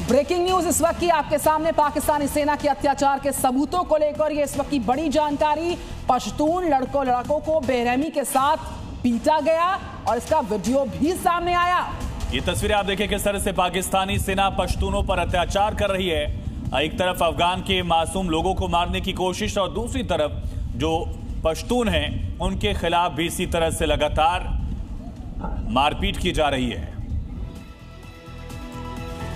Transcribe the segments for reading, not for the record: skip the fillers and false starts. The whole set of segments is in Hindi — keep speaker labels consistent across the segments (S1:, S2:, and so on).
S1: ब्रेकिंग न्यूज इस वक्त की आपके सामने। पाकिस्तानी सेना के अत्याचार के सबूतों को लेकर ये इस वक्त की बड़ी जानकारी। पश्तून लड़कों को बेरहमी के साथ पीटा गया और इसका वीडियो भी सामने आया।
S2: ये तस्वीरें आप देखें किस तरह से पाकिस्तानी सेना पश्तूनों पर अत्याचार कर रही है। एक तरफ अफगान के मासूम लोगों को मारने की कोशिश और दूसरी तरफ जो पश्तून हैं उनके खिलाफ भी इसी तरह से लगातार मारपीट की जा रही है।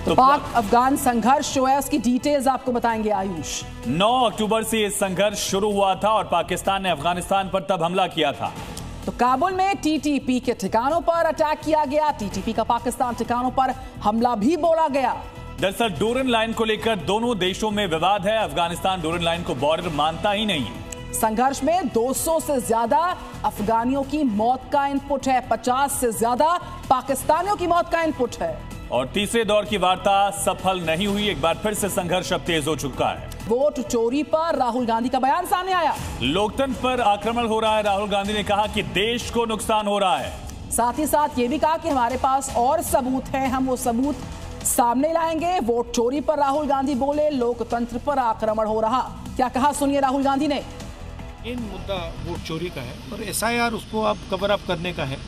S1: तो पाक अफगान संघर्ष जो है उसकी डिटेल्स आपको बताएंगे आयुष।
S2: 9 अक्टूबर से यह संघर्ष शुरू हुआ था और पाकिस्तान ने अफगानिस्तान पर तब हमला किया था।
S1: तो काबुल में टीटीपी के ठिकानों पर अटैक किया गया। टीटीपी का पाकिस्तान ठिकानों पर हमला भी बोला गया।
S2: दरअसल डोरन लाइन को लेकर दोनों देशों में विवाद है। अफगानिस्तान डोरन लाइन को बॉर्डर मानता ही नहीं है।
S1: संघर्ष में 200 से ज्यादा अफगानियों की मौत का इनपुट है। 50 से ज्यादा पाकिस्तानियों की मौत का इनपुट है।
S2: और तीसरे दौर की वार्ता सफल नहीं हुई। एक बार फिर से संघर्ष अब तेज हो चुका है।
S1: वोट चोरी पर राहुल गांधी का बयान सामने आया।
S2: लोकतंत्र पर आक्रमण हो रहा है। राहुल गांधी ने कहा कि देश को नुकसान हो रहा है।
S1: साथ ही साथ ये भी कहा कि हमारे पास और सबूत है, हम वो सबूत सामने लाएंगे। वोट चोरी पर राहुल गांधी बोले, लोकतंत्र पर आक्रमण हो रहा। क्या कहा सुनिए राहुल गांधी ने।
S3: इन मुद्दा वोट चोरी का है और एसआईआर उसको आप कवर अप करने का है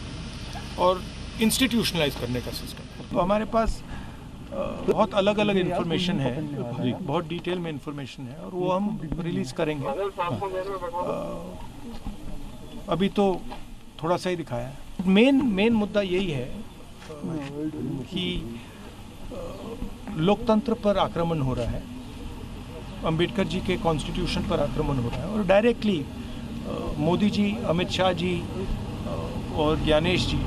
S3: और इंस्टीट्यूशनलाइज करने का सिस्टम। तो हमारे पास बहुत अलग अलग इन्फॉर्मेशन है, बहुत डिटेल में इन्फॉर्मेशन है और वो हम रिलीज करेंगे। अभी तो थोड़ा सा ही दिखाया है। मेन मुद्दा यही है कि लोकतंत्र पर आक्रमण हो रहा है, अंबेडकर जी के कॉन्स्टिट्यूशन पर आक्रमण हो रहा है और डायरेक्टली मोदी जी, अमित शाह जी और ज्ञानेश जी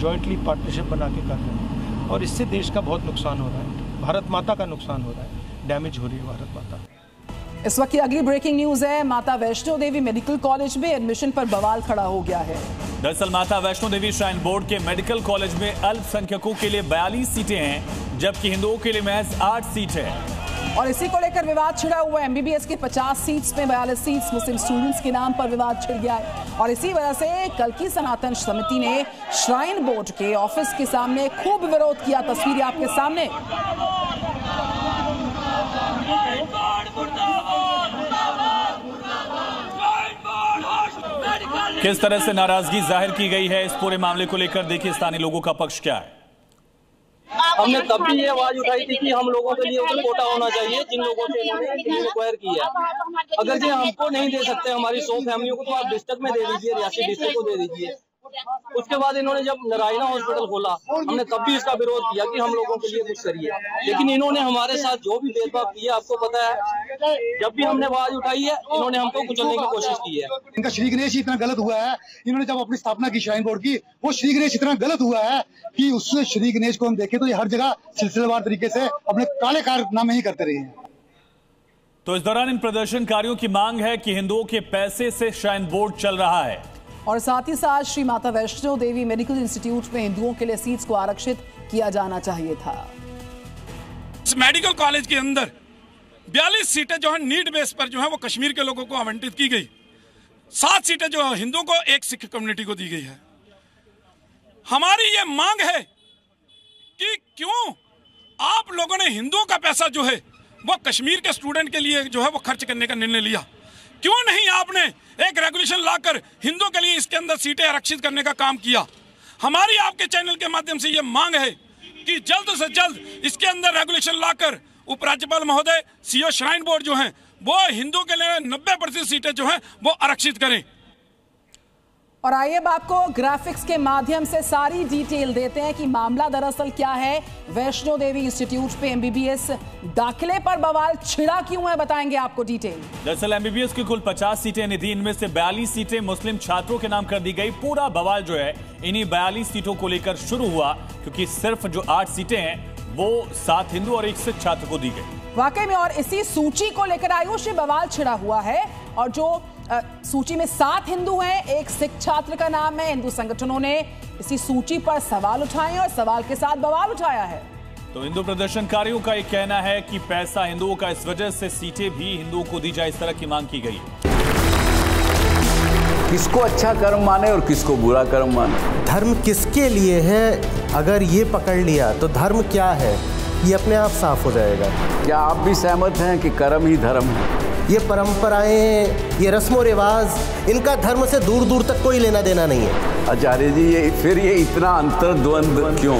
S3: जॉइंटली पार्टनरशिप बना के कर रहे हैं और इससे देश का बहुत नुकसान हो रहा है। भारत माता का नुकसान हो रहा है, डैमेज हो रही है भारत माता।
S1: इस वक्त की अगली ब्रेकिंग न्यूज है। माता वैष्णो देवी मेडिकल कॉलेज में एडमिशन पर बवाल खड़ा हो गया है।
S2: दरअसल माता वैष्णो देवी श्राइन बोर्ड के मेडिकल कॉलेज में अल्पसंख्यकों के लिए 42 सीटें हैं जबकि हिंदुओं के लिए महज 8 सीटें हैं।
S1: और इसी को लेकर विवाद छिड़ा हुआ है। एमबीबीएस की 50 सीट्स में 42 सीट्स मुस्लिम स्टूडेंट्स के नाम पर विवाद छिड़ गया है और इसी वजह से कल की सनातन समिति ने श्राइन बोर्ड के ऑफिस के सामने खूब विरोध किया। तस्वीरें आपके सामने।
S2: किस तरह से नाराजगी जाहिर की गई है इस पूरे मामले को लेकर देखिए स्थानीय लोगों का पक्ष क्या है।
S4: हमने तब भी ये आवाज उठाई थी कि हम लोगों के लिए उधर कोटा होना चाहिए जिन लोगों से इन्होंने रिक्वायर की है। अगर ये हमको नहीं दे सकते हमारी 100 फैमिलियों को तो आप डिस्ट्रिक्ट में दे दीजिए, रियासी डिस्ट्रिक्ट को दे दीजिए। उसके बाद इन्होंने जब नारायणा हॉस्पिटल खोला हमने तब भी इसका विरोध किया कि हम लोगों के लिए कुछ करिए, लेकिन इन्होंने हमारे साथ जो भी भेदभाव किया आपको पता है। जब भी हमने आवाज उठाई है इन्होंने हमको कुचलने की कोशिश की है।
S5: इनका श्री गणेश इतना गलत हुआ है। इन्होंने जब अपनी स्थापना की श्राइन बोर्ड की, वो श्री गणेश इतना गलत हुआ है कि उससे श्री गणेश को हम देखें तो ये हर जगह सिलसिलेवार तरीके से अपने काले कारनामे ही करते रहे हैं।
S2: तो इस दौरान इन प्रदर्शनकारियों की मांग है कि हिंदुओं के पैसे से श्राइन बोर्ड चल रहा है
S1: और साथ ही साथ श्री माता वैष्णो देवी मेडिकल इंस्टीट्यूट में हिंदुओं के लिए सीट्स को आरक्षित किया जाना चाहिए था।
S6: इस मेडिकल कॉलेज के अंदर 42 सीटें जो है नीड बेस पर जो है वो कश्मीर के लोगों को आवंटित की गई। 7 सीटें जो है हिंदुओं को, 1 सिख कम्युनिटी को दी गई है। हमारी ये मांग है कि क्यों आप लोगों ने हिंदुओं का पैसा जो है वो कश्मीर के स्टूडेंट के लिए जो है वो खर्च करने का निर्णय लिया। क्यों नहीं आपने एक रेगुलेशन लाकर हिंदुओं के लिए इसके अंदर सीटें आरक्षित करने का काम किया। हमारी आपके चैनल के माध्यम से ये मांग है कि जल्द से जल्द इसके अंदर रेगुलेशन लाकर उपराज्यपाल महोदय, सीओ श्राइन बोर्ड जो हैं वो हिंदुओं के लिए 90% सीटें जो हैं वो आरक्षित करें।
S1: और आइए अब आपको ग्राफिक्स के माध्यम से सारी डिटेल देते हैं कि मामला दरअसल क्या है। वैष्णो देवी इंस्टीट्यूट पे एमबीबीएस दाखिले पर बवाल छिड़ा क्यों है, बताएंगे आपको डिटेल।
S2: दरअसल एमबीबीएस की कुल 50 सीटें निधि, इनमें से 42 सीटें मुस्लिम छात्रों के नाम कर दी गई। पूरा बवाल जो है इन्हीं 42 सीटों को लेकर शुरू हुआ क्योंकि सिर्फ जो 8 सीटें हैं वो 7 हिंदू और 1 सिख छात्र को दी गई।
S1: वाकई में और इसी सूची को लेकर आयुष बवाल छिड़ा हुआ है और जो सूची में 7 हिंदू हैं, 1 सिख छात्र का नाम है। हिंदू संगठनों ने इसी सूची पर सवाल उठाए और सवाल के साथ बवाल उठाया है।
S2: तो हिंदू प्रदर्शनकारियों का ये कहना है कि पैसा हिंदुओं का, इस वजह से सीटें भी हिंदुओं को दी जाए, इस तरह की मांग की गई।
S7: किसको अच्छा कर्म माने और किसको बुरा कर्म माने।
S8: धर्म किसके लिए है, अगर ये पकड़ लिया तो धर्म क्या है, ये अपने आप साफ हो जाएगा।
S7: क्या आप भी सहमत हैं कि कर्म ही धर्म है?
S8: ये परंपराएं, ये रस्म व रिवाज, इनका धर्म से दूर दूर तक कोई लेना देना नहीं है।
S7: आचार्य जी, ये इतना अंतर्द्वंद क्यों?